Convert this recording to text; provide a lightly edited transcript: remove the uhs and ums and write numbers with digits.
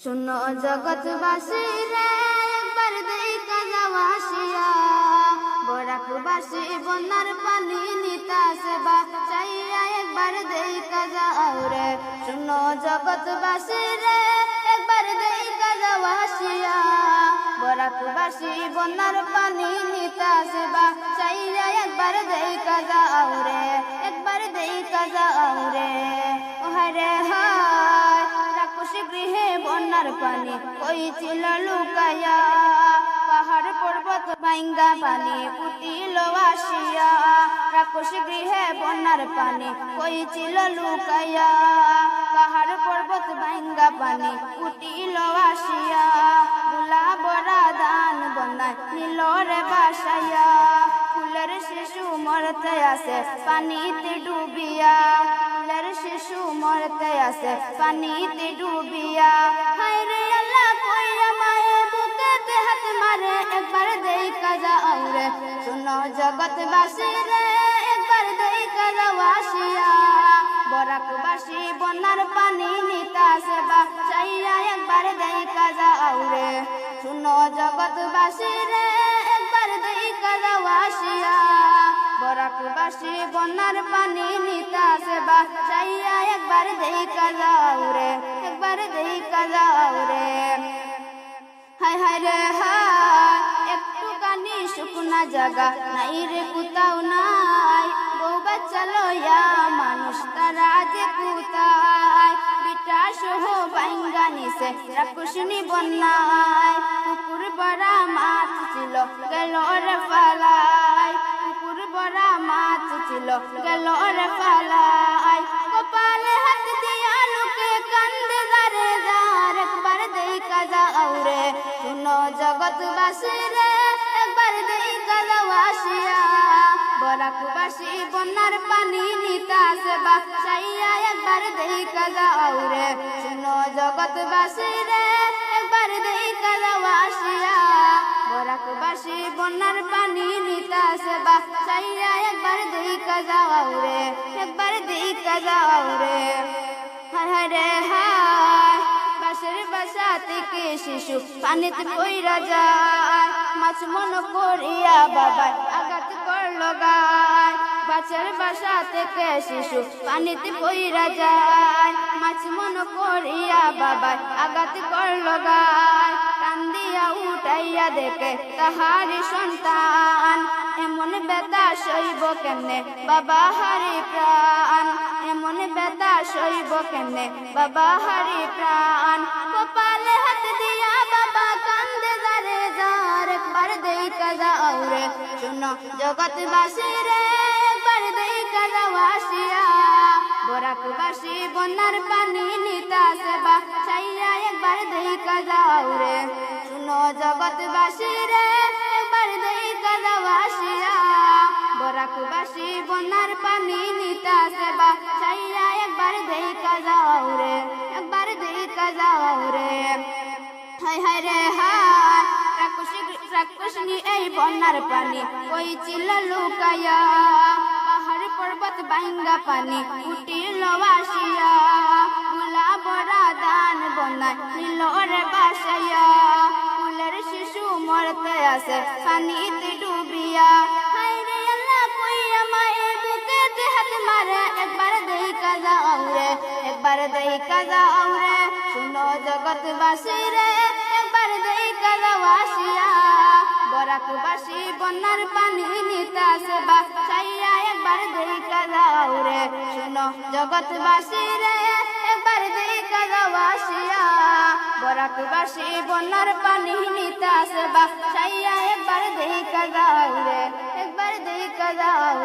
শুনো জগৎবাসী রে একবার দেখা যাও আসিয়া, বরাকবাসী বন্যার পানি নিতাছে বাঁচাইয়া একবার দেখা যাও রে। শুনো জগৎবাসী রে একবার দেখা যাও আসিয়া, বরাকবাসী বন্যার পানি নিতাছে বাঁচাইয়া একবার দেখা যাও রে, একবার দেখা যাও রে। ও হায় হায় রাক্ষসী গৃহে বন্যার পানি কইছিল লুকায়া, পাহাড় পর্বত ভাঙ্গা পানি উঠিল আসিয়া। রাক্ষসী গৃহে বন্যার পানি কইছিল লুকায়া, পাহাড় পর্বত ভাঙ্গা পানি উঠিল আসিয়া। বুলা বড়া দান বন্যায় নিল রে বাসাইয়া, ফুলের শিশু মরতে আসে পানিতে ডুবিয়া, ফুলের শিশু মরতে আসে পানিতে ডুবিয়া। হায় রে আল্লাহ কইয়া মায়ে বুকেতে হাত মারে একবার দেখা যাও রে। শুনো জগৎবাসী রে একবার দেখা যাও আসিয়া, বরাকবাসী বন্যার পানি নিতাছে বাঁচাইয়া একবার দেখা যাও রে। শুনো জগৎবাসী রে একবার দেখা যাও আসিয়া, বরাকবাসী বন্যার পানি নিতাছে বাঁচাইয়া একবার দেখা যাও রে, একবার দেখা যাও রে। হায় হায় রে হায় একটুখানি শুকনা জায়গা নাই রে কোথাও নাই, বউ বাচ্চা লইয়া মানুষ তারা যে কোথায়। বিটা সহ ভাঙ্গা নিছে রাক্ষসিনী বন্যায়, পুকুর বড়া মাছ ছিল গেল রে ফালাই, পুকুর বড়া মাছ ছিল গেল রে ফালাই। কপালে হাত দিয়া লোকে কান্দে যারে যার একবার দেখা যাও রে। শুনো জগৎবাসী রে একবার দেখা যাও আসিয়া, বরাকবাসী বন্যার পানি নিতাছে বাঁচাইয়া একবার দেখা যাও রে। শুনো জগৎবাসী রে একবার দেখা যাও আসিয়া, বরাকবাসী বন্যার পানি নিতাছে বাঁচাইয়া একবার দেখা যাও রে, একবার দেখা যাও রে। হায় হায় রে হায় বাঁশের বাসা থেকে শিশু পানিতে পইরা যায়, মাছ মন করিয়া বাবাই আঘাত করলো গায়। বাঁশের বাসা থেকে শিশু পানিতে পইরা যায়, মাছ মন করিয়া বাবাই আঘাত করলো গায়। কান্দিয়া উঠাইয়া দেখে তাহারি সন্তান, এমন বেতা সইব কেমনে বাবা হারি প্রাণ, এমন বেতা সইব কেমনে বাবা হারি প্রাণ। কপালে হাত দিয়া বাবা কান্দে যারে যার একবার দেখা যাও রে। শুনো জগৎবাসী রে একবার দেখা যাও আসিয়া, বরাকবাসী বন্যার পানি নিতাছে বাঁচাইয়া একবার দেখা যাও রে। শুনো জগৎবাসী রে একবার দেখা যাও আসিয়া, বরাকবাসী বন্যার পানি নিতাছে বাঁচাইয়া একবার দেখা যাও রে, একবার দেখা যাও রে। হায় হায় রে হায় রাক্ষসিনী এই বন্যার পানি কইছিল লুকায়া, পাহাড় পর্বত ভাঙ্গা পানি উঠিল আসিয়া। বুলা বড়া দান বন্যায় নিল রে বাসাইয়া, ফুলের শিশু মরতে আসে পানিতে ডুবিয়া। হায় রে আল্লাহ কইয়া মায়ে বুকেতে হাত মারে একবার দেখা যাও রে, একবার দেখা যাও রে। শুনো জগৎবাসী রে একবার দেখা যাও আসিয়া, বরাকবাসী বন্যার পানি নিতাছে বাঁচাইয়া একবার দেখা যাও রে। শুনো জগৎবাসী রে একবার দেখা যাও আসিয়া, বরাকবাসী বন্যার পানি নিতাছে বাঁচাইয়া একবার দেখা যাও রে, একবার দেখা যাও।